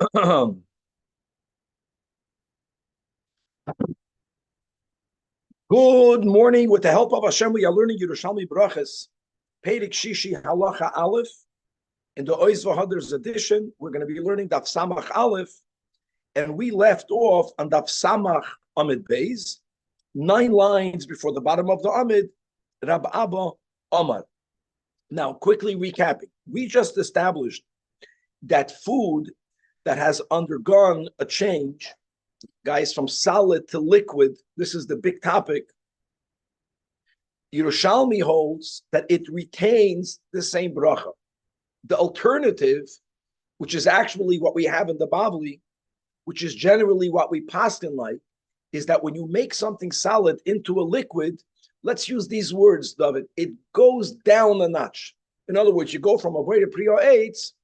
Good morning. With the help of Hashem, we are learning Yerushalmi Brachas, Perek Shishi Halacha Aleph. In the Ois V'Hader's edition, we're going to be learning Daf Samach Aleph, and we left off on Daf Samach Amid Beis, 9 lines before the bottom of the Amid, Rab Abba Amar. Now, quickly recapping, we just established that food that has undergone a change, guys, from solid to liquid, this is the big topic. Yerushalmi holds that it retains the same bracha. The alternative, which is actually what we have in the Bavli, which is generally what we paskin like, is that when you make something solid into a liquid, let's use these words, David, it goes down a notch. In other words, you go from a Avodah Priya Eitz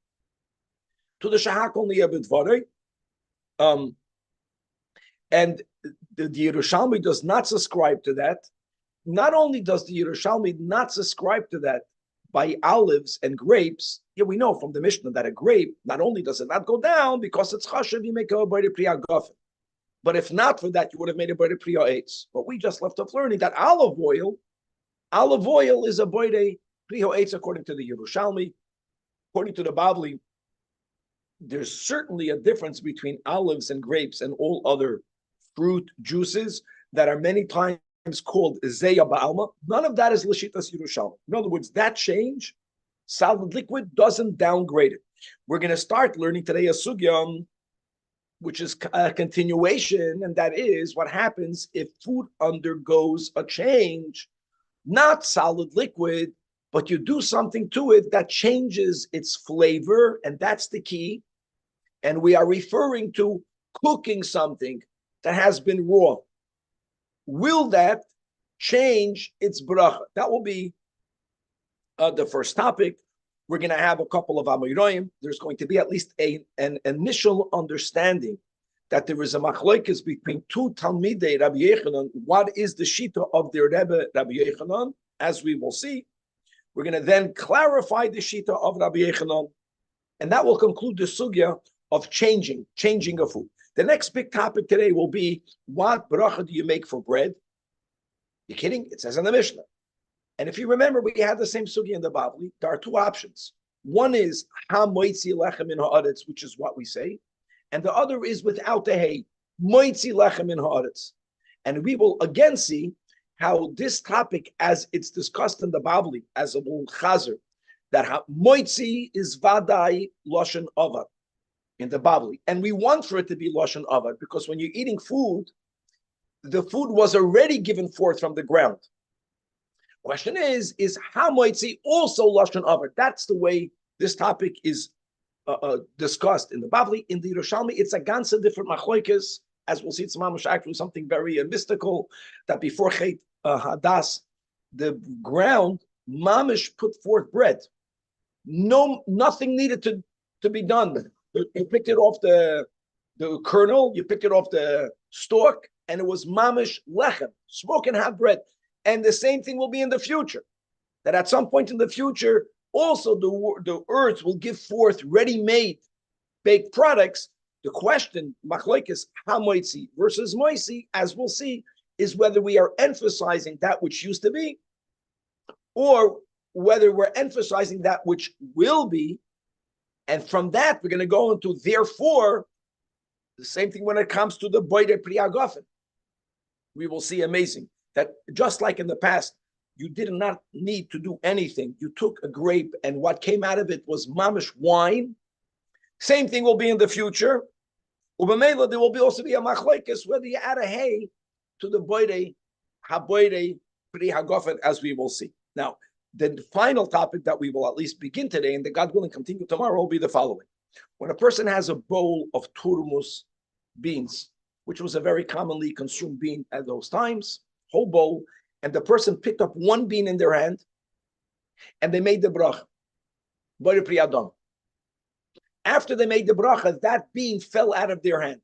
to the Shahak only Abidvarei. And the Yerushalmi does not subscribe to that. Not only does the Yerushalmi not subscribe to that by olives and grapes, yeah, we know from the Mishnah that a grape, not only does it not go down, because it's chashav, you make a Avodah Priya Gafen. But if not for that, you would have made a Avodah Priya Eitz. But we just left off learning that olive oil is a Avodah Priya Eitz according to the Yerushalmi. According to the Bavli, there's certainly a difference between olives and grapes and all other fruit juices that are many times called Zeya Ba'alma. None of that is Lashitas Yerushalmi. In other words, that change, solid liquid, doesn't downgrade it. We're going to start learning today a sugya, which is a continuation, and that is what happens if food undergoes a change, not solid liquid, but you do something to it that changes its flavor, and that's the key. And we are referring to cooking something that has been raw. Will that change its bracha? That will be the first topic. We're going to have a couple of Amoraim. There's going to be at least an initial understanding that there is a machlokes between two Talmidei Rabbi Yechanan. What is the shita of their Rebbe Rabbi Yechanan? As we will see, we're going to then clarify the shita of Rabbi Yechanan, and that will conclude the sugya of changing a food. The next big topic today will be, what bracha do you make for bread? You kidding? It says in the Mishnah. And if you remember, we had the same sugya in the Bavli. There are two options. One is ha moitzi lechem in haaretz, which is what we say, and the other is without the hay, moitzi lechem in haaretz. And we will again see how this topic, as it's discussed in the Bavli, as a chazer, that moitzi is vadai loshen avad in the Bavli. And we want for it to be loshen avad, because when you're eating food, the food was already given forth from the ground. Question is how moitzi also loshen avad? That's the way this topic is discussed in the Bavli. In the Yerushalmi, it's a ganze different machlokes. As we'll see, it's actually something very mystical, that before Chet Hadas, the ground, mamish put forth bread. Nothing needed to be done. You picked it off the kernel, you picked it off the stalk, and it was mamish lechem, smoking hot bread. And the same thing will be in the future, that at some point in the future, also the earth will give forth ready-made baked products. The question, machlokes, ha-moitzi versus moitzi, as we'll see, is whether we are emphasizing that which used to be, or whether we're emphasizing that which will be. And from that, we're going to go into, therefore, the same thing when it comes to the Avodah Priya Gafen. We will see amazing that just like in the past, you did not need to do anything. You took a grape, and what came out of it was mamish wine. Same thing will be in the future. Ubamela, there will also be a machlokes whether you add a hay to the Avodah Priya Gafen, as we will see. Now, the final topic that we will at least begin today, and that God willing continue tomorrow, will be the following. When a person has a bowl of turmus beans, which was a very commonly consumed bean at those times, whole bowl, and the person picked up one bean in their hand, and they made the bracha, Avodah Priya Adam. After they made the bracha, that bean fell out of their hand.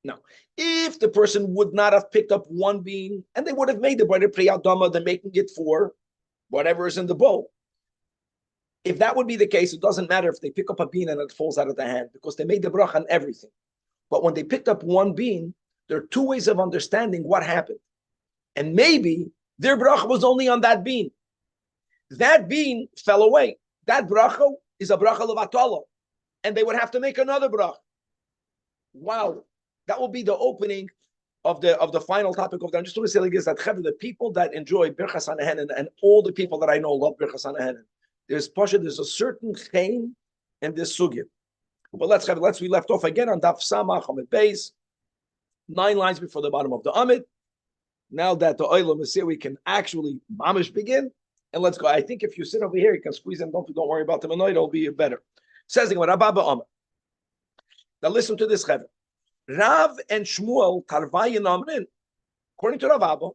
Now, if the person would not have picked up one bean, and they would have made the Avodah Priya Adam, they're making it for whatever is in the bowl. If that would be the case, it doesn't matter if they pick up a bean and it falls out of the hand because they made the bracha on everything. But when they picked up one bean, there are two ways of understanding what happened. And maybe their bracha was only on that bean. That bean fell away. That bracha is a bracha levatala. And they would have to make another bracha. Wow. That will be the opening of the final topic of the. I'm just going to say like this, that the people that enjoy Birchas Hanehen and all the people that I know love Birchas Hanehen. There's a certain chain in this sugya. But let's we left off again on Daf Samach Amid Beis, 9 lines before the bottom of the Amid. Now that the Olam is here, we can actually mamish begin. And let's go. I think if you sit over here, you can squeeze them. Don't worry about them. It'll be better. Says the Rabbi Amid. Now listen to this, Chaver. Rav and Shmuel Tarvayin Amrin. According to Rav Abba,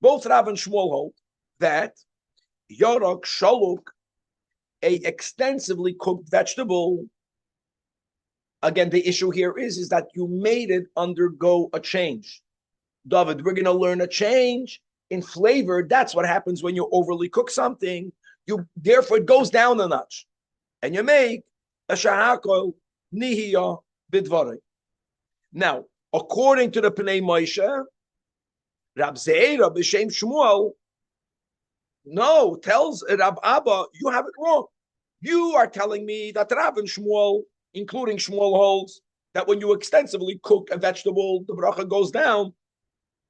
both Rav and Shmuel hold that Yorok Shaluk, a extensively cooked vegetable. Again, the issue here is that you made it undergo a change. David, we're going to learn a change in flavor. That's what happens when you overly cook something. Therefore, it goes down a notch. And you make a shahakol nihiya bidvarei. Now, according to the Pnei Moshe, Rab Zeira b'shem Shmuel, no, tells Rab Abba, you have it wrong. You are telling me that Rav and Shmuel, including Shmuel, holds that when you extensively cook a vegetable, the bracha goes down.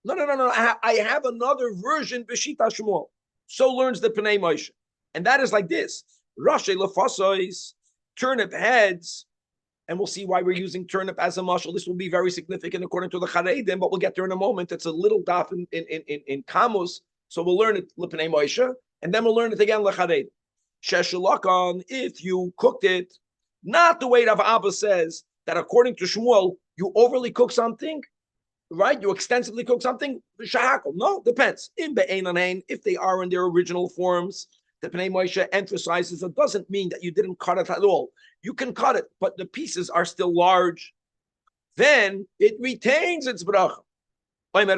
No. I have another version, B'shita Shmuel. So learns the Pnei Moshe. And that is like this. Rashi lefasois, turnip heads, and we'll see why we're using turnip as a mashal. This will be very significant according to the Charedim, but we'll get there in a moment. It's a little daf in Kamus, so we'll learn it L'Pnei Moshe, and then we'll learn it again L'Charedim. Sheshulakan, if you cooked it, not the way Rav Abba says that according to Shmuel, you overly cook something, right? You extensively cook something, shahakol. No, depends. In be'ein anein, if they are in their original forms, the Pnei Moshe emphasizes it doesn't mean that you didn't cut it at all. You can cut it, but the pieces are still large. Then it retains its bracha. But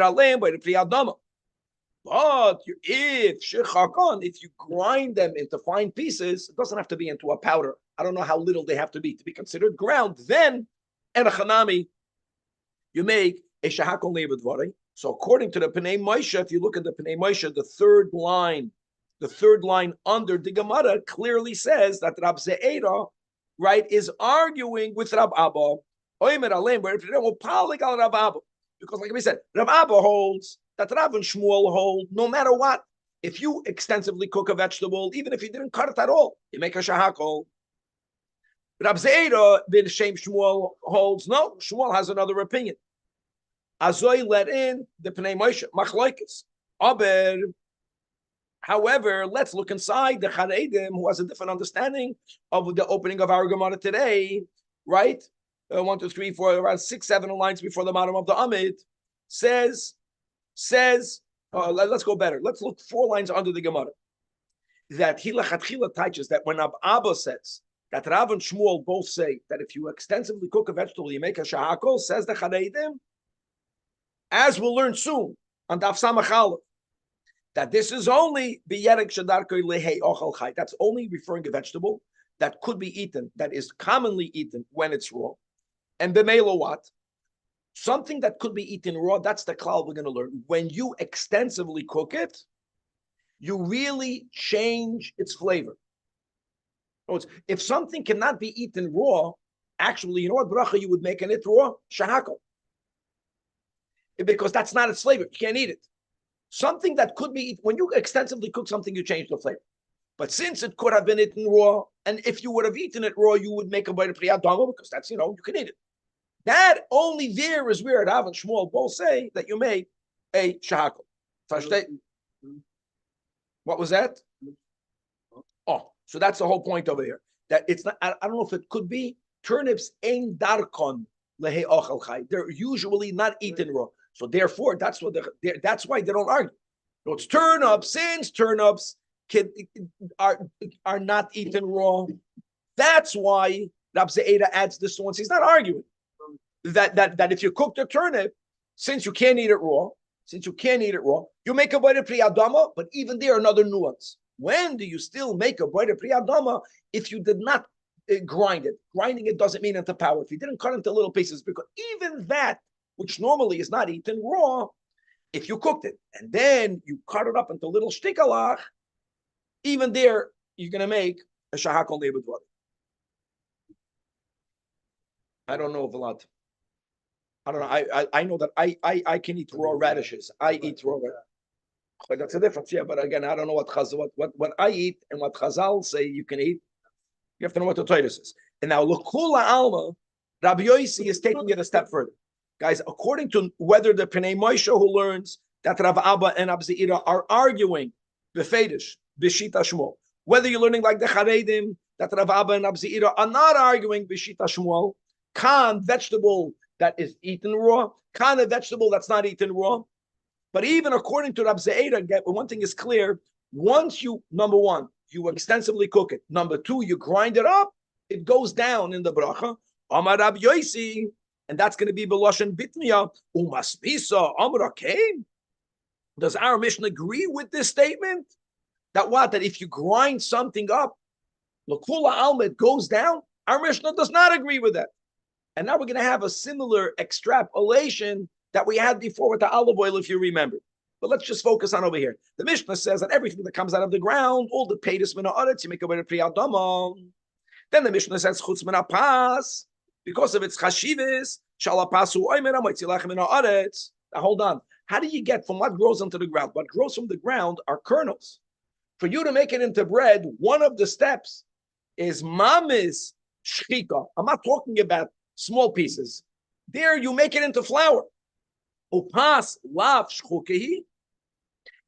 if you grind them into fine pieces, it doesn't have to be into a powder. I don't know how little they have to be considered ground. Then, and a chanami, you make a shahakol ne'bedvarei. So according to the Pnei Moshe, if you look at the Pnei Moshe, the third line under the Gemara clearly says that Rab Zeira, right, is arguing with Rab Abba. Because like we said, Rab Abba holds that Rav and Shmuel hold, no matter what, if you extensively cook a vegetable, even if you didn't cut it at all, you make a shahakol. Rab Zeira bin Shem Shmuel holds, no, Shmuel has another opinion. Azoy let in the Pnei Moshe, machlokes. Aber, however, let's look inside the Charedim, who has a different understanding of the opening of our Gemara today, right? 1, 2, 3, 4, around 6, 7 lines before the bottom of the Amid, says, let's go better. Let's look 4 lines under the Gemara. That Hilachatchila teaches that when Abba says that Rav and Shmuel both say that if you extensively cook a vegetable, you make a shahakol, says the Charedim, as we'll learn soon on Daf Samach Aleph, that this is only b'yerek shadarkei lehei ochel chai. That's only referring to a vegetable that could be eaten, that is commonly eaten when it's raw. And b'meilo what? Something that could be eaten raw, that's the klal we're going to learn. When you extensively cook it, you really change its flavor. If something cannot be eaten raw, actually, you know what bracha you would make in it raw? Shahakol. Because that's not its flavor. You can't eat it. Something that could be eaten, when you extensively cook something, you change the flavor. But since it could have been eaten raw, and if you would have eaten it raw, you would make a bite of priyat dama, because that's, you can eat it. That only there is where Rav and Shmuel both say that you make a shahakol. What was that? Oh, so that's the whole point over here. That it's not, I don't know if it could be turnips ein darkon lehe ochel chai. They're usually not eaten raw. So therefore, that's why they don't argue. So it's turnips, since turnips are not eaten raw. That's why Rab Zeira adds this one. He's not arguing that if you cook the turnip, since you can't eat it raw, you make a bite of priyadama, but even there another nuance. When do you still make a boida priyadama if you did not grind it? Grinding it doesn't mean into powder. If you didn't cut it into little pieces, because even that, which normally is not eaten raw, if you cooked it and then you cut it up into little shtikalach, even there you're going to make a shahakol nebudvar. I don't know, Vlad. I don't know. I know that I can eat raw radishes. I eat raw radishes. But that's a difference, yeah. But again, I don't know what I eat and what Chazal say you can eat. You have to know what the Torah says. And now L'kula Alma, Rabbi Yossi is taking it a step further. Guys, according to whether the Pnei Moshe who learns that Rav Abba and Abzeira are arguing Befedish, Bishita Shmuel, whether you're learning like the Charedim, that Rav Abba and Abzeira are not arguing Bishita Shmuel, Khan, vegetable that is eaten raw, Khan, a vegetable that's not eaten raw. But even according to Rab Zeira, one thing is clear. Once you, number one, you extensively cook it. Number two, you grind it up, it goes down in the bracha. Amar Rab Yosi, and that's going to be Beloshen Bitmiya, Umaspisa, Amar Akain. Does our Mishnah agree with this statement? That what? That if you grind something up, L'kula Alma, it goes down? Our Mishnah does not agree with that. And now we're going to have a similar extrapolation that we had before with the olive oil, if you remember. But let's just focus on over here. The Mishnah says that everything that comes out of the ground, all the peitus mina aretz, you make a way to priyadama. Then the Mishnah says chutz mina pas, because of its chashivis, shalapasu oimena moitzilach mina aretz. Now hold on. How do you get from what grows into the ground? What grows from the ground are kernels. For you to make it into bread, one of the steps is mamis shchika. I'm not talking about small pieces. There you make it into flour. Upas lav shchukehi.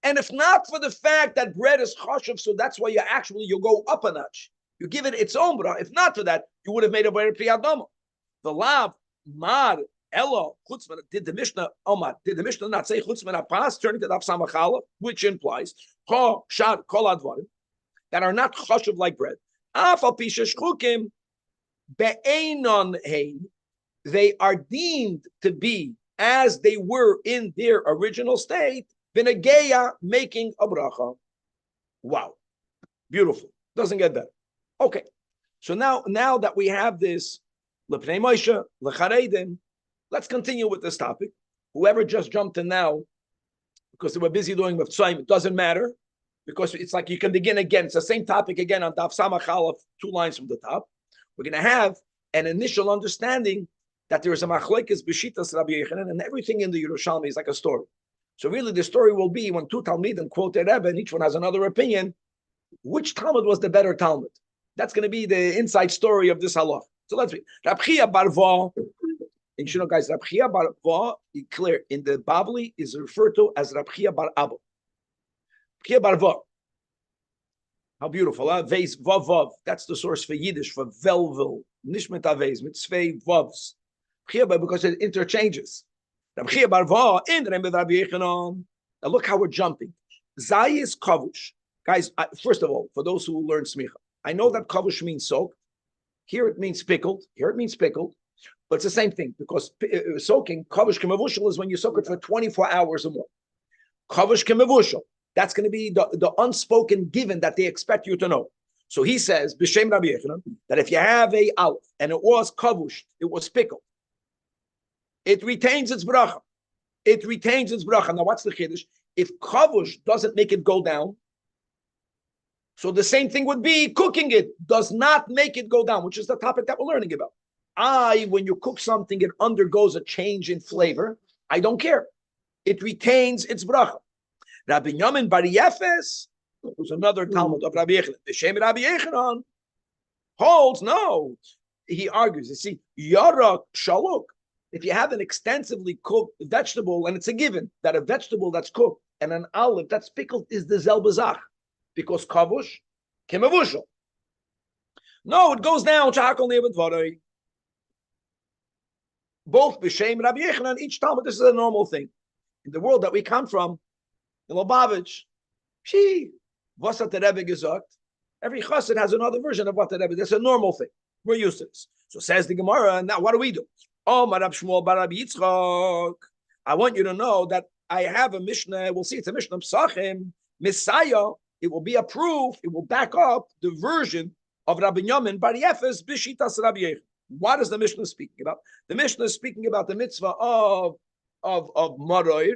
And if not for the fact that bread is chashuv, so that's why you go up a notch. You give it its own brah. If not for that, you would have made a bread priyadama. The lav mar elo chutzman. Did the Mishnah not say chutzman apas, turning to the samachala, which implies ha shad kol advarim that are not chashuv like bread. Afal pisha shchukim be'enon hein. They are deemed to be as they were in their original state, v'negeya, making a bracha. Wow, beautiful. Doesn't get better. Okay, so now that we have this l'pnei Moshe, l'charedim, let's continue with this topic. Whoever just jumped in now, because they were busy doing mitzvahim, it doesn't matter, because it's like you can begin again. It's the same topic again on Daf Samach Aleph, 2 lines from the top. We're going to have an initial understanding that there is a machlekes b'shitas Rabbi Yochanan, and everything in the Yerushalmi is like a story. So really the story will be when two Talmidim quote a Rebbe, and each one has another opinion, which Talmud was the better Talmud? That's going to be the inside story of this halach. So let's read. Rab Chia bar Va, and you know guys, Rab Chia bar Va, clear, in the Bavli is referred to as Rab Chia bar Abba. Chia bar Va. How beautiful, huh? Veis Vav Vav. That's the source for Yiddish, for Velvel. Nishmet Aveis, Mitzvei Vavs. Because it interchanges. Now look how we're jumping. Zayis kavush. Guys, first of all, for those who learn smicha, I know that kavush means soaked. Here it means pickled. Here it means pickled. But it's the same thing, because soaking, kavush kemevushal, is when you soak it for 24 hours or more. Kavush kemevushal. That's going to be the unspoken given that they expect you to know. So he says, B'Shem Rabbi Yochanan, that if you have a aleph and it was kavushed, it was pickled, it retains its bracha. It retains its bracha. Now, what's the chiddush? If kavush doesn't make it go down, so the same thing would be cooking it does not make it go down, which is the topic that we're learning about. When you cook something, it undergoes a change in flavor. I don't care. It retains its bracha. Rabbi Yamin Bar Yefes, who's another Talmud of Rabbi Yochanan, the Shem Rabbi Yochanan, holds no. He argues. You see, Yarak Shaluk. If you have an extensively cooked vegetable, and it's a given that a vegetable that's cooked and an olive that's pickled is the zelbazach, because kavush kemevushal. No, it goes down. Both b'shem Rabbi Yochanan, each Talmud, this is a normal thing. In the world that we come from, in Lubavitch, was hat der Rebbe gesagt? Every chassid has another version of what the Rebbe. That's a normal thing. We're used to this. So says the Gemara, and now what do? Oh, Marab Shmuel Barab Yitzchak. I want you to know that I have a Mishnah. We'll see it's a Mishnah of Psachim, Messiah, it will be a proof, it will back up the version of Rabbi Yamin Bar Yefes Bishitas Rabbi Yechon. What is the Mishnah speaking about? The Mishnah is speaking about the mitzvah of Maroir,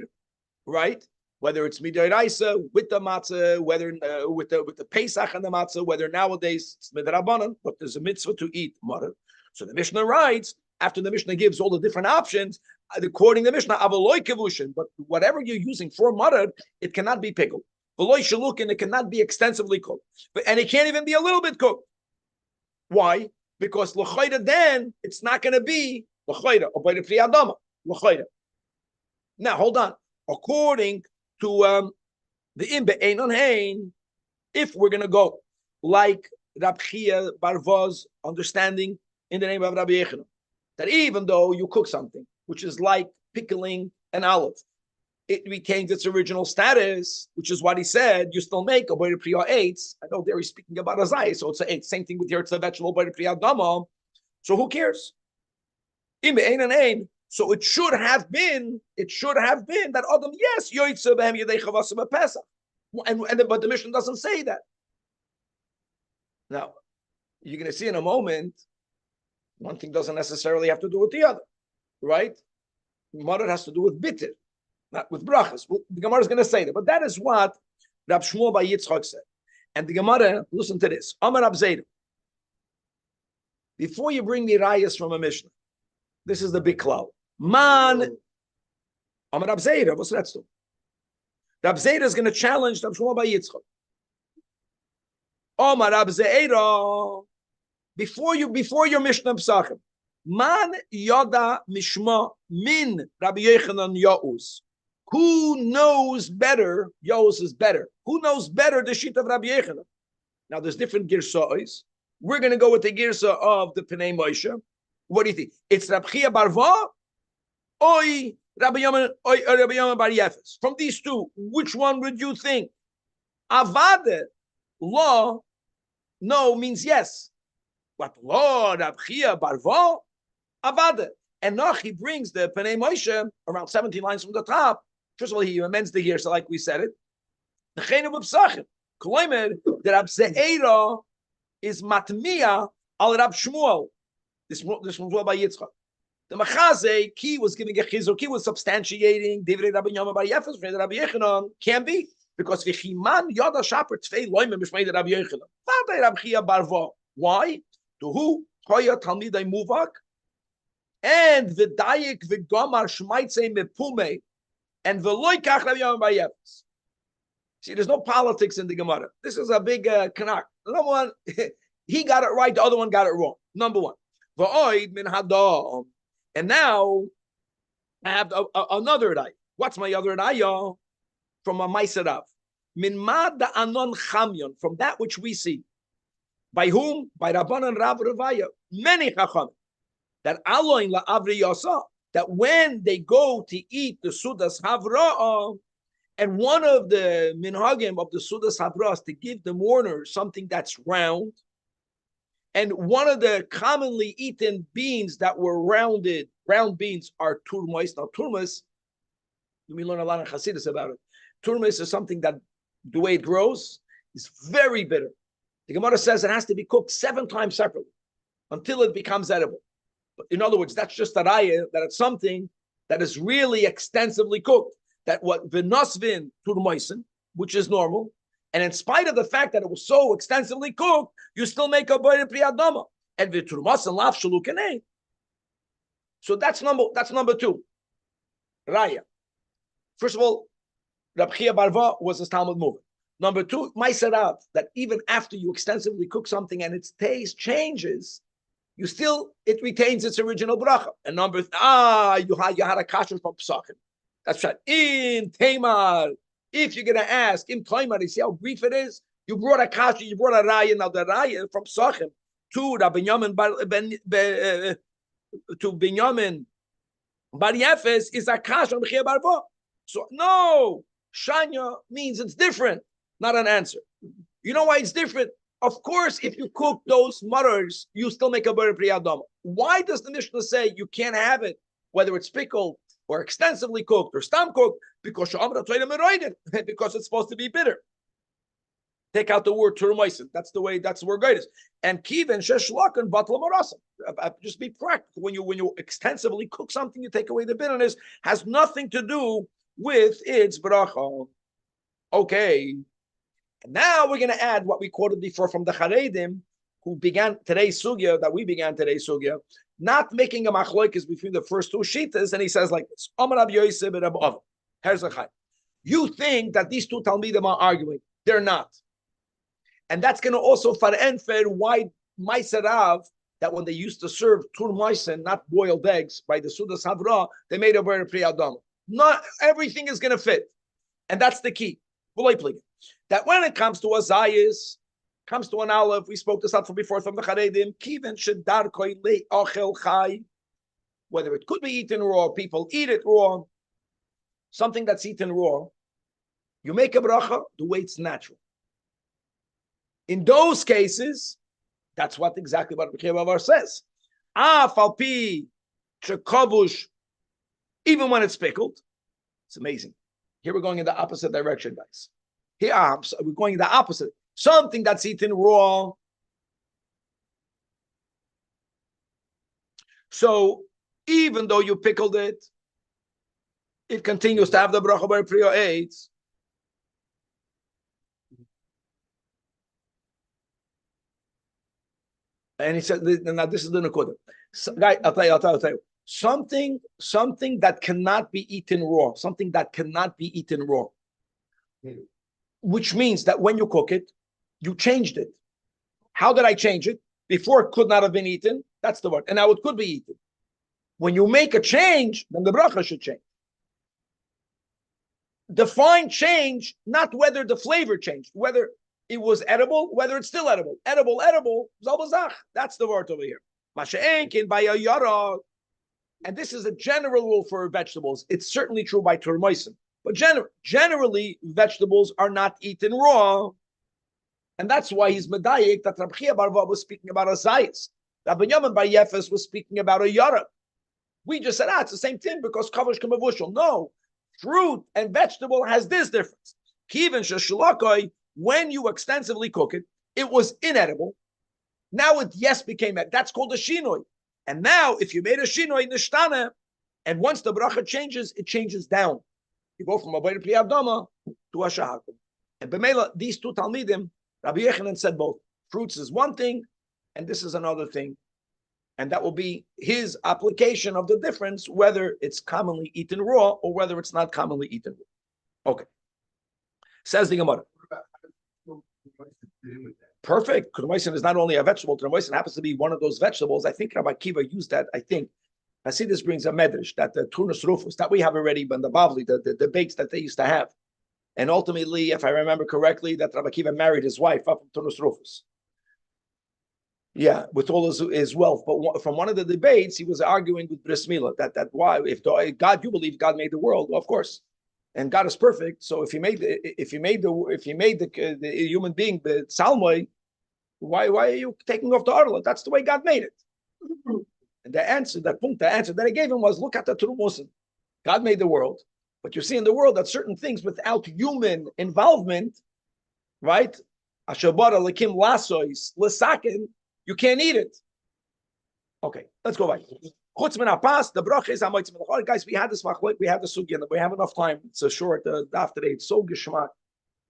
right? Whether it's Midoraisa with the matzah, whether with the Pesach and the matzah, whether nowadays it's Midrabanan, but there's a mitzvah to eat Maroir. So the Mishnah writes, after the Mishnah gives all the different options, according to the Mishnah, Avaloi Kevushin, but whatever you're using for Maroir, it cannot be pickled. Veloi Shalukin, it cannot be extensively cooked. And it can't even be a little bit cooked. Why? Because l'chayda then it's not going to be l'chayda or by the priyadama l'chayda. Now hold on. According to the imbe ein on hein, if we're going to go like Rab Chia Barvaz understanding in the name of Rabbi Yechon, that even though you cook something which is like pickling an olive, it retains its original status, which is what he said. You still make a boy priya eitz. I know there he's speaking about a zay, so it's an eight. Same thing with here. It's a vegetable boy priya dama. So who cares? So it should have been that Adam, yes, yoytze behem yedei chavasa b'Pesach, but the Mishnah doesn't say that. Now you're going to see in a moment, one thing doesn't necessarily have to do with the other, right? Mother has to do with bitter, not with brachas. Well, the Gemara is going to say that, but that is what Rab Shmuel Bar Yitzchak said. And the Gemara, listen to this. Amar Rab Zajac. Before you bring the rayas from a Mishnah, this is the big cloud. Man, Amar Rab Zajac, what's that to? Rab Zajac is going to challenge Rab Shmuel Bar Yitzchak. Amar Rab Zajac, before your Mishnah Pesachim, Man Yada Mishma Min Rabbi Yechanan Yaus. Who knows better? Yaus is better. Who knows better the sheet of Rabbi Yechanan? Now there's different girsa'os. We're going to go with the girsa of the Pnei Moshe. What do you think? It's Rabbi Chia Barva, Oi Rabbi Yamin Bar Yefes. From these two, which one would you think? Avade, law, no means yes. But law, Rabbi Chia Barva, Avade. And now he brings the Pnei Moshe around 17 lines from the top. First of all, he amends the girsa like we said it. The Chenu B'Psachim. Kloimer, the Rab Ze'era is matmiya al Rab Shmuel. This one's well by Yitzchak. The Machaze, Ki was giving a chizuk, Ki was substantiating Divrei Rabbi Yamin Bar Yefes, Rabbi Yechanan, can be, because V'chiman Yada Shaper Tvei Loimim B'Shmei Rabbi Yechanan. V'adai Rab Chia Barva. Why? To who? Hoya Talmidai Muvak, and V'dayik V'gomar Shmaitzei Mepume, and V'loikach Rabbi Yamin Bar Yefes. See, there's no politics in the Gemara. This is a big kanak. Number one, he got it right, the other one got it wrong. Number one. V'oid min hadam. And now I have another raya. What's my other raya? From a Maiserav. Min mad da anon chamyon, from that which we see. By whom? By Rabban and Rav Revaya. Many chacham. That aloin la avri yasa. That when they go to eat the sudas havra'ah, and one of the minhagim of the sudas havra'ah is to give the mourner something that's round. And one of the commonly eaten beans that were round beans are turmos. Now, turmos, we learn a lot of Hasidus about it. Turmos is something that the way it grows is very bitter. The Gemara says it has to be cooked 7 times separately until it becomes edible. But in other words, that's just a raya that it's something that is really extensively cooked. That what v'nosvin turmoisen, which is normal, and in spite of the fact that it was so extensively cooked, you still make a boyer priyadama. And v'turmoisen laf shalukanei. So that's number 2. Raya. First of all, Rab Chia Barva was a Talmud movement. Number 2, Maiserav, that even after you extensively cook something and its taste changes, it retains its original bracha. And number you had a kasher from Pesachim. That's right. In Tamar, if you're going to ask, in Tamar, you see how brief it is? You brought a kasher, you brought a raya. Now the raya from Pesachim to Rabbi Yamin to Binyamin Bar Yefes is a kasher from Chia Barva. So no, Shanya means it's different, not an answer. You know why it's different? Of course, if you cook those mutters, you still make a ber priyadama. Why does the Mishnah say you can't have it, whether it's pickled or extensively cooked or stam cooked? Because it's supposed to be bitter. Take out the word turmoisin. That's the word good is. And kiven sheshlakan batla marasa. Just be practical. When you extensively cook something, you take away the bitterness. Has nothing to do with its bracha. Okay. And now we're going to add what we quoted before from the Charedim, who began today's sugya, not making a machloikis between the first two shitas, and he says like this: you think that these two Talmidim are arguing. They're not. And that's going to also farenfer why Maiserav, that when they used to serve turmaisen, not boiled eggs, by the Sudas Havra, they made a very priyadam. Not everything is going to fit. And that's the key. That when it comes to a zayis, comes to an olive, we spoke this out from before from the Charedim, kiven shedarkoi le'achel chai, whether it could be eaten raw, people eat it raw, something that's eaten raw, you make a bracha the way it's natural. In those cases, that's what exactly what Rabbi Bavar says. Falpi chekavush, even when it's pickled, it's amazing. Here we're going in the opposite direction, guys. Here we're going in the opposite. Something that's eaten raw. So even though you pickled it, it continues to have the bracha bar priya eitz. And he said, now this is the Nakoda. So, guy, I'll tell you. Something that cannot be eaten raw. Something that cannot be eaten raw. Which means that when you cook it, you changed it. How did I change it? Before it could not have been eaten. That's the word. And now it could be eaten. When you make a change, then the bracha should change. Define change, not whether the flavor changed, whether it was edible, whether it's still edible. Edible, zalbazach. That's the word over here. Masha'enkin by a yara. And this is a general rule for vegetables. It's certainly true by turmoisin. But generally, vegetables are not eaten raw. And that's why he's medayik that Rabbi Barva was speaking about a zayis. Rabbi Yaman Bar Yefes was speaking about a yara. We just said, it's the same thing because kavush kamavushal. No, fruit and vegetable has this difference. Kiven sheshlakoi, when you extensively cook it, it was inedible. Now it became edible. That's called a shinoi. And now, if you made a shinoi nishtana, and once the bracha changes, it changes down. You go from a bayr pri abdama to a shahakum. And b'meila, these two talmidim, Rabbi Yechanan said both. Fruits is one thing, and this is another thing. And that will be his application of the difference, whether it's commonly eaten raw or whether it's not commonly eaten raw. Okay. Says the Gemara. Perfect. Kurmaisin is not only a vegetable. Kurmaisin happens to be one of those vegetables. I think Rabbi Kiva used that. I see this brings a medrash that the turnus rufus that we have already, but the bavli, the bakes that they used to have, and ultimately, if I remember correctly, that Rabbi Kiva married his wife up from turnus rufus. Yeah, with all his wealth. But from one of the debates, he was arguing with Bris Milah that why, if God, you believe God made the world, well, of course, and God is perfect. So if he made the human being the salmoi, why are you taking off the arla? That's the way God made it. And the answer that I gave him was, look at the Turumusin. God made the world, but you see in the world that certain things without human involvement, right? Ashabara lekim lasois lesakin. You can't eat it. Okay, let's go back. Chutz min hapas, the bracha is hamoitz min l'chol. Guys, we had this machlok, we have the sugya, we have enough time. It's a short daf today. It's so geschmack.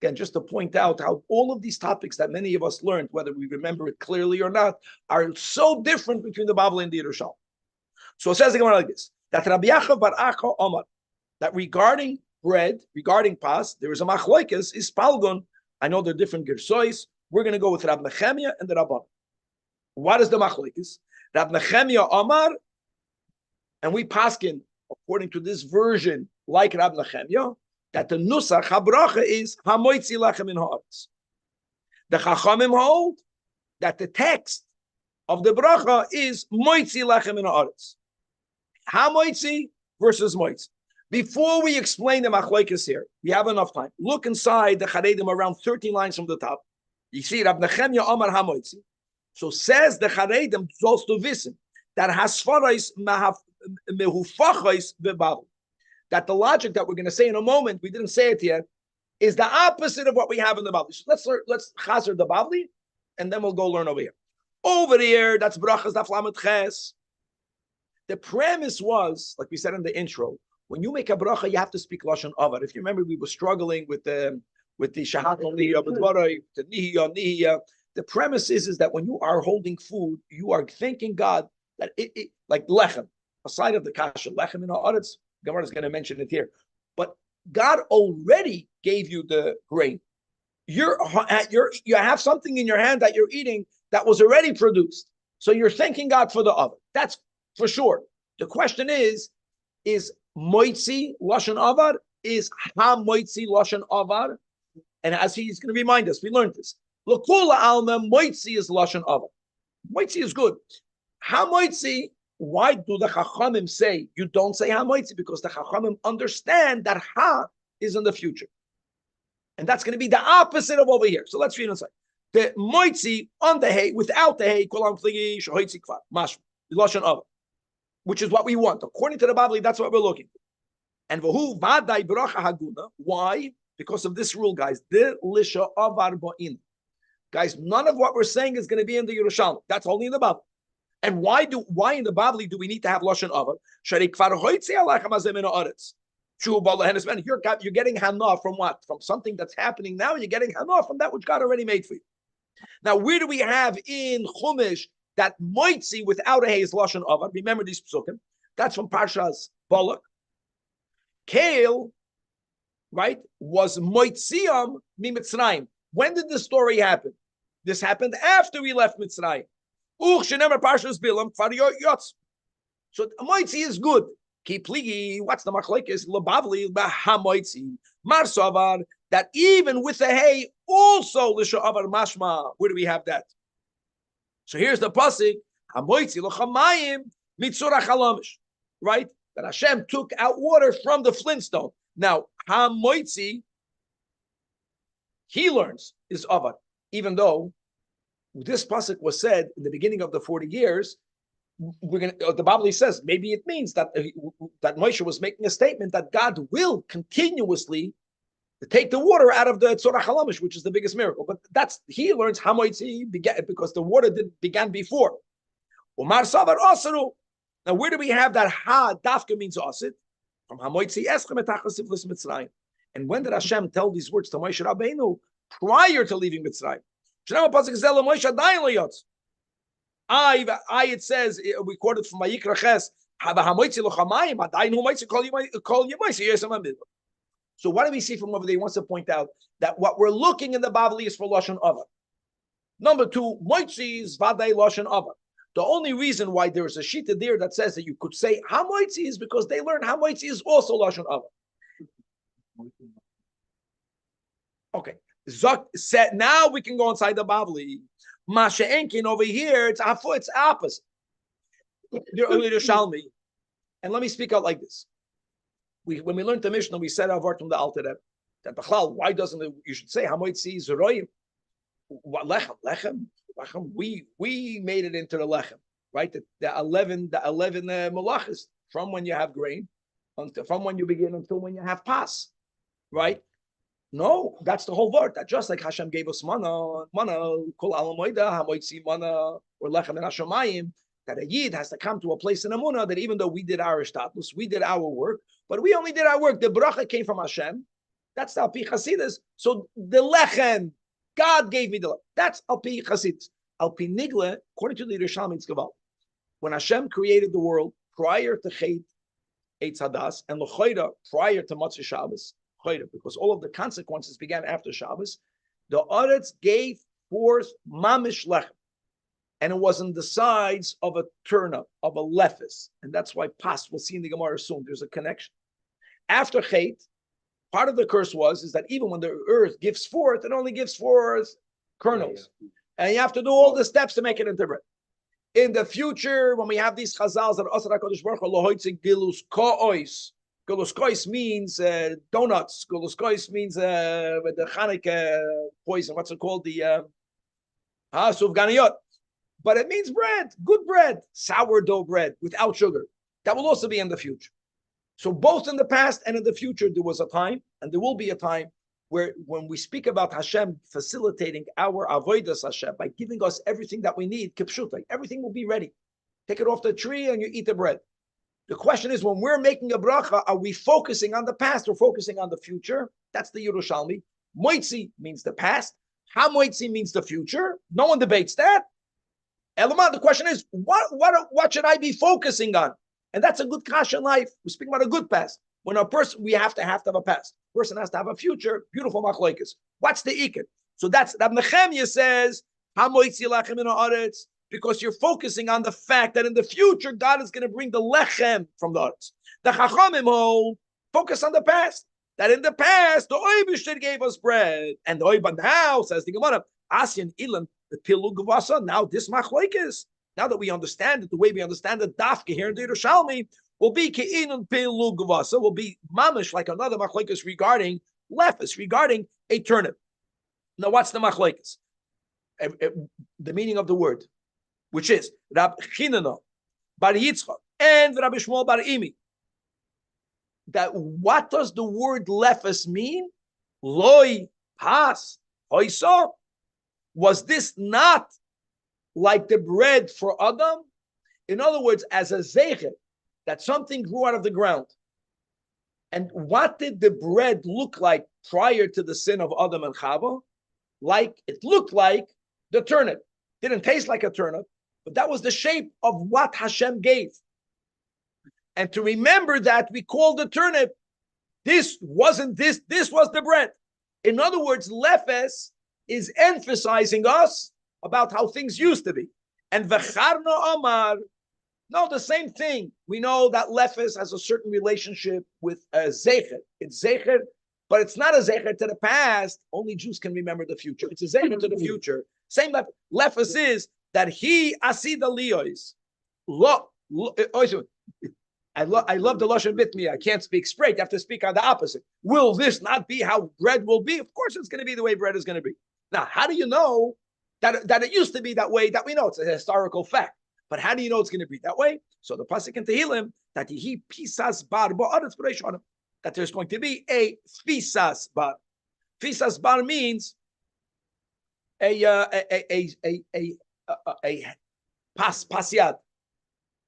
Again, just to point out how all of these topics that many of us learned, whether we remember it clearly or not, are so different between the Bible and the Yerushalmi. So it says again like this: that Rabbi Yachav bar Acha Omar, that regarding bread, regarding pas, there is a machlokes is palgon. I know they're different gersois. We're going to go with Rabbi Nechemia and the Rabban. What is the machlokes? Rabbi Nechemia Omar, and we paskin according to this version, like Rabbi Nechemia, that the nusach habracha is hamoitzi lachem in haaretz. The chachamim hold that the text of the bracha is moitzi lachem in haaretz. Hamoitzi versus moitzi. Before we explain the machlokes here, we have enough time. Look inside the Charedim around 13 lines from the top. You see Rabbi Nechemia Amar hamoitzi. So says the Charedim sollst du wissen that hasfarais mehufachais bebavel. That the logic that we're going to say in a moment, we didn't say it yet, is the opposite of what we have in the Bavli. So let's chazer the Bavli, and then we'll go learn over here. Over here, that's brachas daf lamed ches. The premise was, like we said in the intro, when you make a bracha, you have to speak lashon avar. If you remember, we were struggling with the shahat nihiyah, the nihiyah. The premise is that when you are holding food, you are thanking God that it like lechem, aside of the kasha, lechem in haaretz. Gemara is going to mention it here, but God already gave you the grain. You have something in your hand that you're eating that was already produced. So you're thanking God for the oven. That's for sure. The question is moitzi lashon avar? Is ha moitzi lashon avar? And as he's going to remind us, we learned this. L'kula alma moitzi is lashon avar. Moitzi is good. Ha moitzi. Why do the Chachamim say you don't say ha moitzi? Because the Chachamim understand that ha is in the future. And that's going to be the opposite of over here. So let's read inside. The moitzi on the hay, without the hay, which is what we want. According to the Bible, that's what we're looking for. And why? Because of this rule, guys. Guys, none of what we're saying is going to be in the Yerushalmi. That's only in the Bible. And why in the Bible do we need to have lashon avar? You're getting hana from what? From something that's happening now. You're getting hana from that which God already made for you. Now, where do we have in Chumash that moitzi without a hay is lashon avar? Remember these psukim. That's from Parshas Balak. Kale, right, was moitziam mitzrayim. When did the story happen? This happened after we left Mitzrayim. So moitzi is good. What's the machlekes? Lebavli hamoitzi marsavar, that even with the hay also l'sha'avar mashma. Where do we have that? So here's the pasuk: hamoitzi l'chamayim mitzurach halamish. Right? That Hashem took out water from the flintstone. Now hamoitzi, he learns, is avar, even though this pasuk was said in the beginning of the 40 years. The Bible says maybe it means that Moshe was making a statement that God will continuously take the water out of the tzorach halamish, which is the biggest miracle. But he learns hamoitzi because the water began before. Umar savar asaru. Now where do we have that ha dafka means asid? From hamoitzi eschem etachas siflis Mitzrayim. And when did Hashem tell these words to Moshe Rabbeinu? Prior to leaving Mitzrayim. It says, we quoted from Vayikra Ches, so what do we see from over there? He wants to point out that what we're looking in the Bavli is for Lashon Ava. Number two, moitzi is vaday Lashon Ava. The only reason why there is a shita there that says that you could say hamoitzi is because they learned hamoitzi is also Lashon Ava. Okay. Said now we can go inside the Bavli. Masha Enkin over here, it's opposite. Yerushalmi. And let me speak out like this. When we learned the Mishnah, we said our word from the Alter Rebbe that B'chlal, why doesn't it? You should say hamoitzi zeroyim. Lechem. We made it into the lechem, right? The 11 malachas from when you have grain, from when you begin until when you have pas, right? No, that's the whole word. That just like Hashem gave us mana, kol alamoida, hamoitzi mana, or lechem and hashamayim, that a yid has to come to a place in Amunah that even though we did our status, we did our work, but we only did our work. The bracha came from Hashem. That's the Alpi Chasidus. So the lechem, God gave me the lechem. That's Alpi Chasidus. Alpi Nigle, according to the Yerushalmi, it's Gaval. When Hashem created the world prior to Chet, Eitz Hadas, and L'choida prior to Motzei Shabbos, because all of the consequences began after Shabbos, the Aretz gave forth mamish lechem, and it was on the sides of a turnip, of a lephis, and that's why pas, we'll see in the Gemara soon, there's a connection. After Chet, part of the curse is that even when the earth gives forth, it only gives forth kernels, and you have to do all the steps to make it into bread. In the future, when we have these chazals that Asar HaKadosh Baruch Hu lo hoitze gilus ka'ois. Guluskois means donuts. Guluskois means with the Chanukah poison. What's it called? The sufganiyot. But it means bread, good bread, sourdough bread without sugar. That will also be in the future. So both in the past and in the future, there was a time, and there will be a time where when we speak about Hashem facilitating our avodas Hashem by giving us everything that we need, kipshuta, everything will be ready. Take it off the tree and you eat the bread. The question is, when we're making a bracha, are we focusing on the past or focusing on the future? That's the Yerushalmi. Moitzi means the past. Ha-moitzi means the future. No one debates that. Elama, the question is, what should I be focusing on? And that's a good kasha in life. We're speaking about a good past. When a person, we have to have a past. A person has to have a future. Beautiful machlokes. What's the ikon? So that's Rab Nechemia says, ha-moitzi lachem in haaretz, because you're focusing on the fact that in the future, God is going to bring the lechem from the haaretz. The chachamim hold, focus on the past. That in the past, the Oibishter gave us bread. And the Oiba now, says the Gemara, Asyan Ilan, the Pilu Gavasa, now this machlokes, now that we understand it, the way we understand it, Dafke here in the Yerushalmi, will be Ke'inun Pilu Gavasa, will be mamish, like another machlokes regarding lefis, regarding a turnip. Now, what's the machlokes? The meaning of the word, which is Rab Chinana, Bar Yitzchak, and Rabbi Shmuel Bar Imi. That what does the word lefes mean? Loi, pas, hoiso. Was this not like the bread for Adam? In other words, as a zeichet, that something grew out of the ground. And what did the bread look like prior to the sin of Adam and Chava? Like, it looked like the turnip. Didn't taste like a turnip, but that was the shape of what Hashem gave. And to remember that, we call the turnip, this wasn't this, this was the bread. In other words, lefes is emphasizing us about how things used to be. And v'charno amar, no, the same thing. We know that lefes has a certain relationship with a zecher. It's zecher, but it's not a zecher to the past. Only Jews can remember the future. It's a zecher to the future. Same lefes is that he asida liyos. I love the Lashon Bitmi. I can't speak straight. You have to speak on the opposite. Will this not be how bread will be? Of course it's going to be the way bread is going to be. Now, how do you know that it used to be that way? That we know it's a historical fact. But how do you know it's going to be that way? So the pasuk in Tehillim, that he pisas bar that there's going to be a fisas bar. Fisas bar means a pasiad.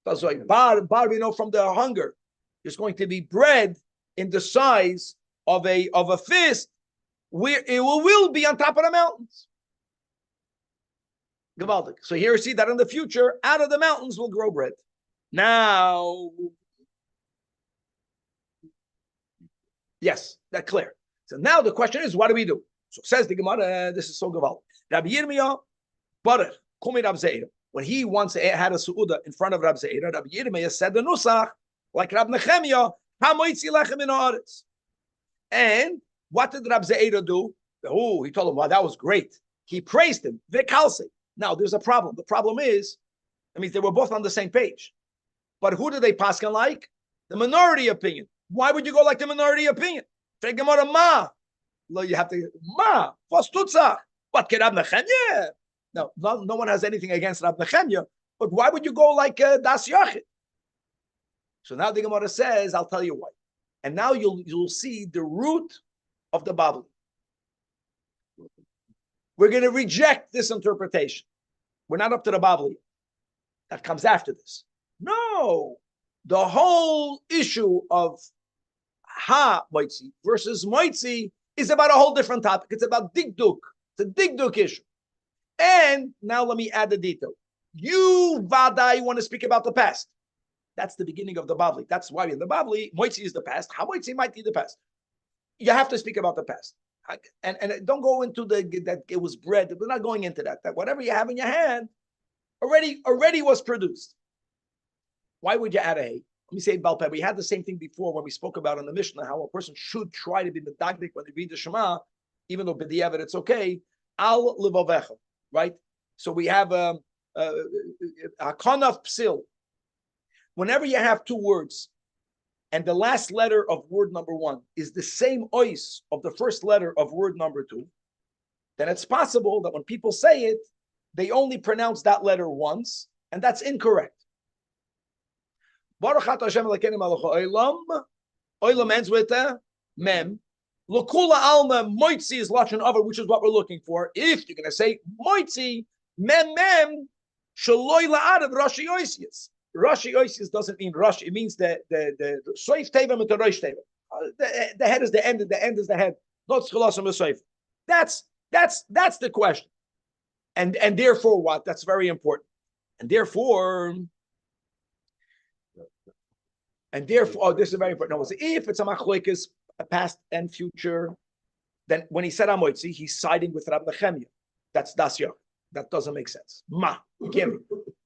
That's why bar, we know from the hunger, there's going to be bread in the size of a fist, where it will be on top of the mountains. Gewaldig. So here you see that in the future, out of the mountains will grow bread. Now, yes, that's clear. So now the question is, what do we do? So says the Gemara, this is so gewaldig. Rabbi Yirmiyah, Baruch, Kumi Rab Zeira. When he once had a su'uda in front of Rab Zeira, Rabbi Yirmiyah said the nusach, like Rab Nechemia, ha-moitzi lechem in haaretz. And what did Rab Zeira do? Oh, he told him, wow, that was great. He praised him. Vekalse. Now, there's a problem. The problem is, I mean, they were both on the same page. But who did they paskin like? The minority opinion. Why would you go like the minority opinion? Ma. You have to, ma. Was tutzach. What, Rab Nechemia? No one has anything against Rab Nechemia, but why would you go like Das Yachid? So now the Gemara says, I'll tell you why. And now you'll see the root of the Bible. We're going to reject this interpretation. We're not up to the Bible yet. That comes after this. No, the whole issue of ha-moitzi versus moitzi is about a whole different topic. It's about digduk. It's a digduk issue. And now let me add the detail. You, Vadai, want to speak about the past. That's the beginning of the Bavli. That's why in the Bavli, Moitzi is the past. How Moitzi might be the past? You have to speak about the past. And don't go into that it was bread. We're not going into that. That whatever you have in your hand already was produced. Why would you add a hay? Let me say Balpeh. We had the same thing before when we spoke about in the Mishnah, how a person should try to be medagdik when they read the Shema, even though b'diavad it's okay. Al levavecha. Right? So we have a kanaf psil. Whenever you have two words, and the last letter of word number one is the same ois of the first letter of word number two, then it's possible that when people say it, they only pronounce that letter once, and that's incorrect. Baruch Hashem Elokeinu melech haolam. Olam ends with a mem. L'kula alma moitzi is lashon over, which is what we're looking for. If you're going to say moitzi mem shaloi la'adav Rashi Oisius. Rashi Oisius doesn't mean Rashi. It means the soif teva mit the rosh teva. The head is the end, and the end is the head. Not schalasim soif. That's the question. And therefore what? That's very important. And therefore, this is very important. No, if it's a machlokes, a past and future, then when he said Amoitzi, he's siding with Rab Nechemia. That's Zajac. That doesn't make sense. Give me.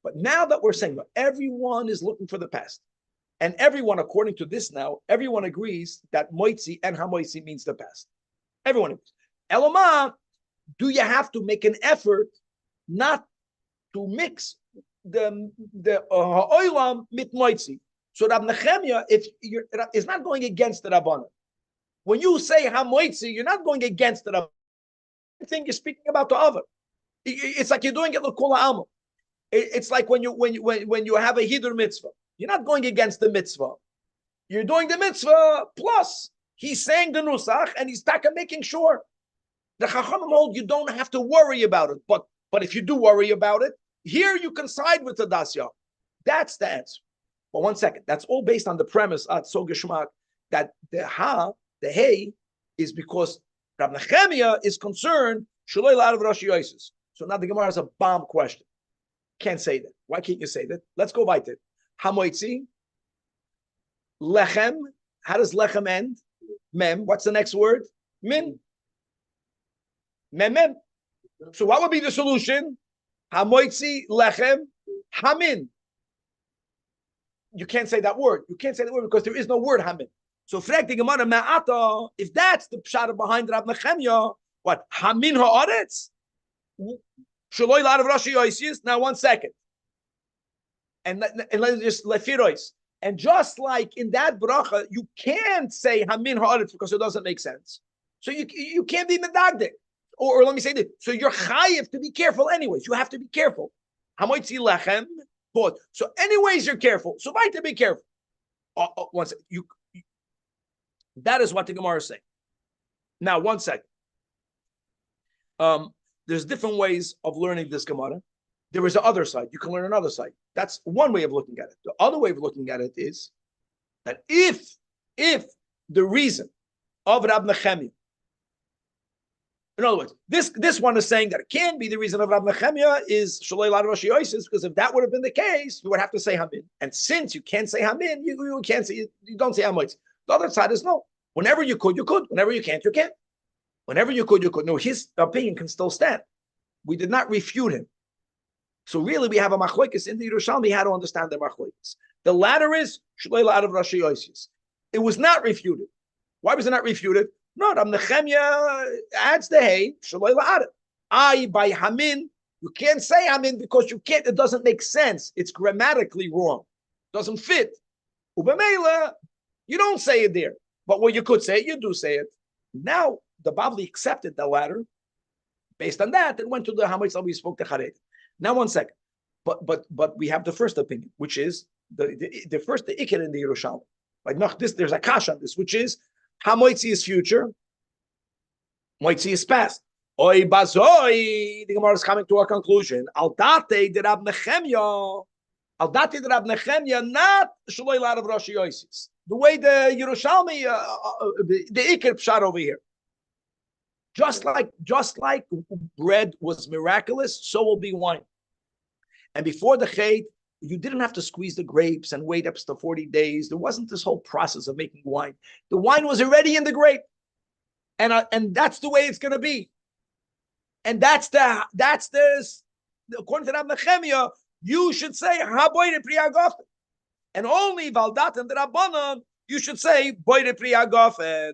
But now that we're saying that everyone is looking for the past, and everyone, according to this now, everyone agrees that Moitzi and Hamoitzi means the past. Everyone agrees. Eloma, do you have to make an effort not to mix the Oilam mit Moitzi? So Rab Nechemia, is not going against the Rabbanan. When you say Hamoitzi, you're not going against the Rabbanan. I think you're speaking about the other. It's like you're doing it l'kula alma. It's like when you have a hidur mitzvah. You're not going against the mitzvah. You're doing the mitzvah plus he's saying the nusach and he's making sure. The Chachamim hold you don't have to worry about it. But if you do worry about it, here you can side with the Zajac. That's the answer. But one second, that's all based on the premise at so geschmack that the hey is because Rab Nechemia is concerned shaloi la'adav Rashi Oisius. So now the Gemara has a bomb question. Can't say that. Why can't you say that? Let's go by it. Hamoitzi, lechem. How does lechem end? Mem. What's the next word? Min. Mem. So what would be the solution? Hamoitzi, lechem, hamin. You can't say that word. You can't say that word because there is no word hamin. So frag the Gemara ma'ata. If that's the pshat behind Rab Nechemia, what hamin haaretz? Shaloi la'adav Rashi Oisius. Now 1 second, and let's just lefirois. And just like in that bracha, you can't say hamin haaretz because it doesn't make sense. So you can't be medagdik. Or let me say this. So you're chayiv to be careful anyways. You have to be careful. Hamoitzi lechem. So anyways, you're careful. So why to be careful? One second. That is what the Gemara is saying. Now, 1 second. There's different ways of learning this Gemara. There is the other side. You can learn another side. That's one way of looking at it. The other way of looking at it is that if the reason of Rab Nechemia, in other words, this one is saying that it can be the reason of Rab Nechemia is Shaloi La'adav Rashi Oisius, because if that would have been the case, you would have to say Hamin. And since you can't say Hamin, you can't say, you don't say Hamoitz. The other side is no. Whenever you could, you could. Whenever you can't, you can't. Whenever you could, you could. No, his opinion can still stand. We did not refute him. So really, we have a machlokes in the Yerushalmi how to understand the machlokes. The latter is Shaloi La'adav Rashi Oisius. It was not refuted. Why was it not refuted? No, Rab Nechemia adds the hey, Shaloi La'adav. By Hamin, you can't say Hamin because you can't, it doesn't make sense. It's grammatically wrong. It doesn't fit. Ubemela, you don't say it there. But when you could say it, you do say it. Now, the Bavli accepted the latter. Based on that, it went to the Hamoitz we spoke to Chared. Now, 1 second. But we have the first opinion, which is the first, the Iker in the Yerushalmi. Like, there's a kash on this, which is Hamoitzi is future, Moitzi is past. Oy bazoi, the Gemara is coming to a conclusion. Al date de Rab Nechemia, not Shaloi La'adav Rashi Oisius. The way the Yerushalmi, the Iker pshat over here. Just like bread was miraculous, so will be wine. And before the Chet, you didn't have to squeeze the grapes and wait up to 40 days. There wasn't this whole process of making wine. The wine was already in the grape. And that's the way it's going to be. And that's the according to Rab Nechemia, you should say Haboyre Priyagofen. And only Valdat and the Rabbanon, you should say Boyre Priyagofen.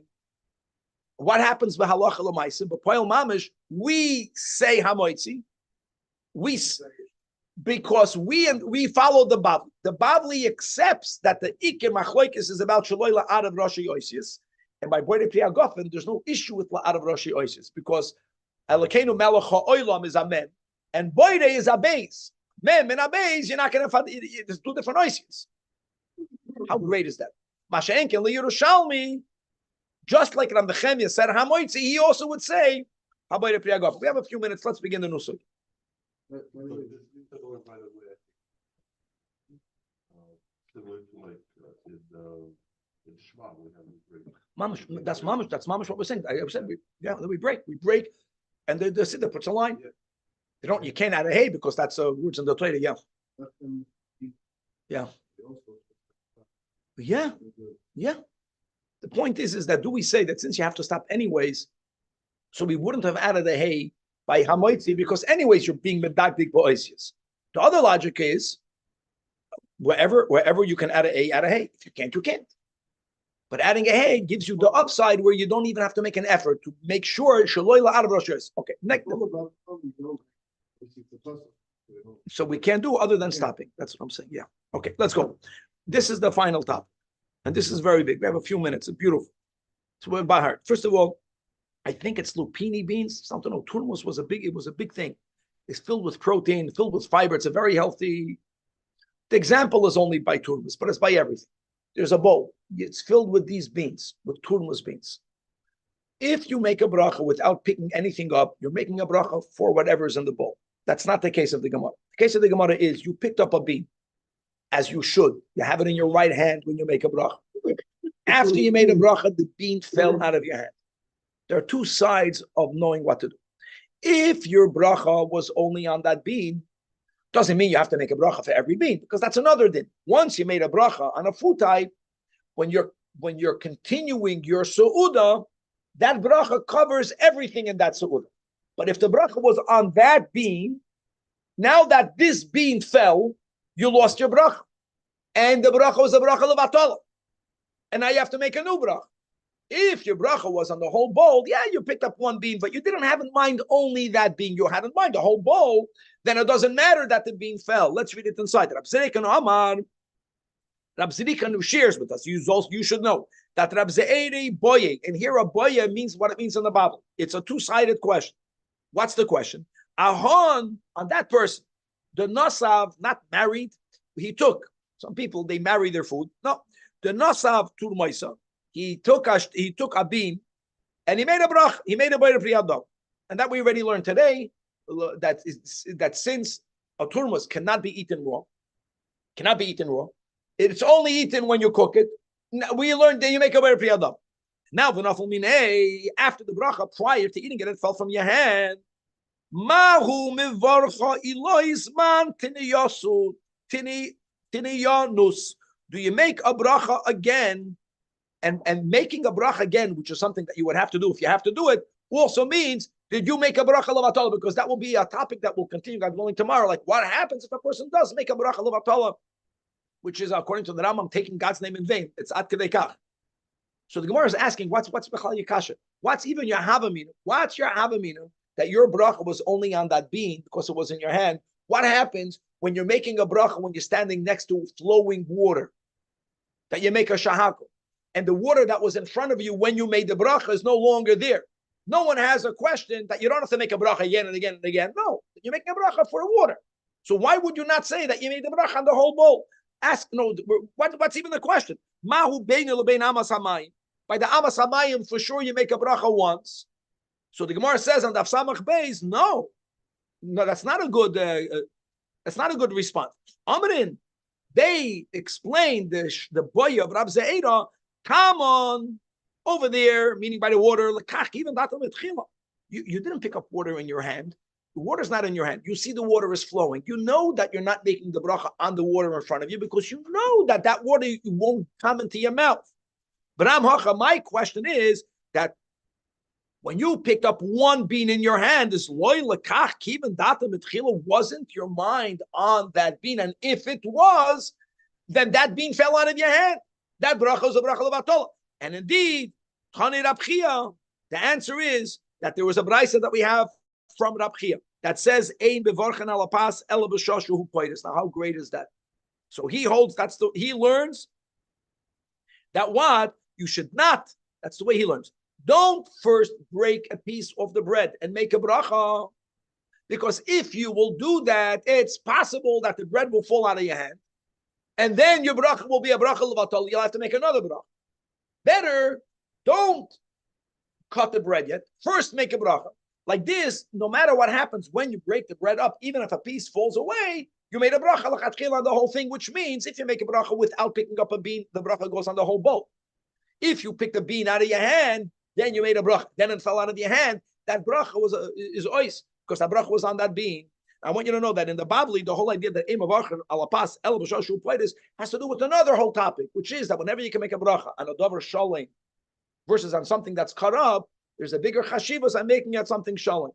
What happens with halacha l'maisim? But poel mamish, we say Hamoitzi. Because we follow the Bavli. The Bavli accepts that the Iker Machlokes is about Shaloi La'adav Rashi Oisius, and by Boyre Priyagofen, there's no issue with La'adav Rashi Oisius because Elokeinu Melech HaOlam is Amen, and Boyre is Abeis. Mem and Abeis, you're not going to find. There's two different Oisius. How great is that? Masha'enken LeYerushalmi, Just like Rabbi Chemia said Hamoitzi, he also would say Habayre Priyagov. We have a few minutes. Let's begin the nusuk. Mamash, that's mamash what we're saying. I said, we break, and the Siddur puts a line. They don't, you can't add a hey because that's words in the Torah. Yeah. The point is that do we say that since you have to stop anyways, so we wouldn't have added a hey by hamoitzi because anyways you're being medagdik ba'oisius. The other logic is wherever you can add a hey. If you can't, you can't. But adding a hey gives you the upside where you don't even have to make an effort to make sure shaloila out of Rosh. Okay, next. So we can't do other than stopping. That's what I'm saying. Yeah. Okay, let's go. This is the final topic, and this is very big. We have a few minutes. It's beautiful. So we're by heart. First of all, I think it's lupini beans. Something. No, turmos was a big thing. It's filled with protein, filled with fiber. It's a very healthy. The example is only by turmos, but it's by everything. There's a bowl. It's filled with these beans, with turmos beans. If you make a bracha without picking anything up, you're making a bracha for whatever's in the bowl. That's not the case of the Gemara. The case of the Gemara is you picked up a bean, as you should. You have it in your right hand when you make a bracha. After you made a bracha, the bean fell out of your hand. There are two sides of knowing what to do. If your bracha was only on that bean, doesn't mean you have to make a bracha for every bean, because that's another din. Once you made a bracha on a food type, when you're continuing your su'udah, that bracha covers everything in that su'udah. But if the bracha was on that bean, now that this bean fell, you lost your bracha. And the bracha was a bracha levatala. And now you have to make a new bracha. If your bracha was on the whole bowl, yeah, you picked up one bean, but you didn't have in mind only that bean. You had in mind the whole bowl. Then it doesn't matter that the bean fell. Let's read it inside. Rab Zerikan Amar. Rab Zerikan who shares with us. You should know that Rab Ze'eri Boye. And here a Boye means what it means in the Bible. It's a two-sided question. What's the question? Ahon, on that person, the Nasav, not married, he took. Some people, they marry their food. No. The Nasav Turmaisa. He took a bean and he made a brach. He made a bayre priyadam. And that we already learned today that since a turmus cannot be eaten raw, it's only eaten when you cook it. We learned that you make a bayre priyadam. Now, after the bracha, prior to eating it, it fell from your hand. Mahu mivarcha iloisman tiniyanus. Do you make a bracha again? And making a bracha again, which is something that you would have to do if you have to do it, also means, did you make a bracha levatala? Because that will be a topic that will continue, God willing, tomorrow. Like, what happens if a person does make a bracha levatala, which is, according to the Rambam, taking God's name in vain. It's ad kedei kach. So the Gemara is asking, what's bechal yikasha? What's even your havamina? What's your havamina that your bracha was only on that bean because it was in your hand? What happens when you're making a bracha when you're standing next to flowing water? That you make a shahakol. And the water that was in front of you when you made the bracha is no longer there. No one has a question that you don't have to make a bracha again and again and again. No, you're making a bracha for water. So why would you not say that you made the bracha on the whole bowl? Ask, what's even the question? Mahu bein lebein amas hamayim. By the amas hamayim, for sure you make a bracha once. So the Gemara says on Daf Samach Beis, no, that's not a good response. Amrin, they explained the boy of Rab Ze'era. Come on, over there, meaning by the water, you didn't pick up water in your hand. The water's not in your hand. You see the water is flowing. You know that you're not making the bracha on the water in front of you because you know that water won't come into your mouth. But my question is that when you picked up one bean in your hand, wasn't your mind on that bean? And if it was, then that bean fell out of your hand. That bracha is a bracha levatala. And indeed, the answer is that there was a brayso that we have from Rab Chia that says, Ein bevarchen ala pas ela b'shoshu hu koides. Now, how great is that? So he holds, he learns that what? You should not, that's the way he learns. Don't first break a piece of the bread and make a bracha. Because if you will do that, it's possible that the bread will fall out of your hand. And then your bracha will be a bracha levatol. You'll have to make another bracha. Better, Don't cut the bread yet. First, make a bracha. Like this, no matter what happens when you break the bread up, even if a piece falls away, you made a bracha on the whole thing, which means if you make a bracha without picking up a bean, the bracha goes on the whole bowl. If you pick the bean out of your hand, then you made a bracha. Then it fell out of your hand. That bracha is ois, because that bracha was on that bean. I want you to know that in the Babli, the whole idea that aim of alapas el b'shashu platis has to do with another whole topic, which is that whenever you can make a bracha on a davar shalom versus on something that's cut up, there's a bigger chashivas on making it something shalom.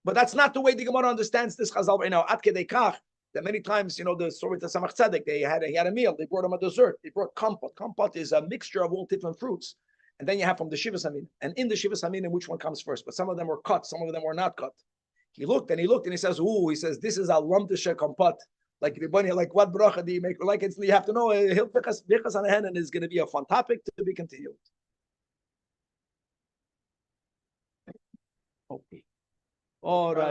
But that's not the way the Gemara understands this chazal right now. At kedei kach, that many times, the story to Samach Tzedek, he had a meal, they brought him a dessert, they brought kompot. Kompot is a mixture of all different fruits. And then you have from the Shivas Hamin. And in the Shivas Hamin, which one comes first? But some of them were cut, some of them were not cut. He looked and he says, this is a lumtisha kompot. Like what bracha do you make? Like you have to know, Hilchas on Hanan is going to be a fun topic to be continued. Okay. All right.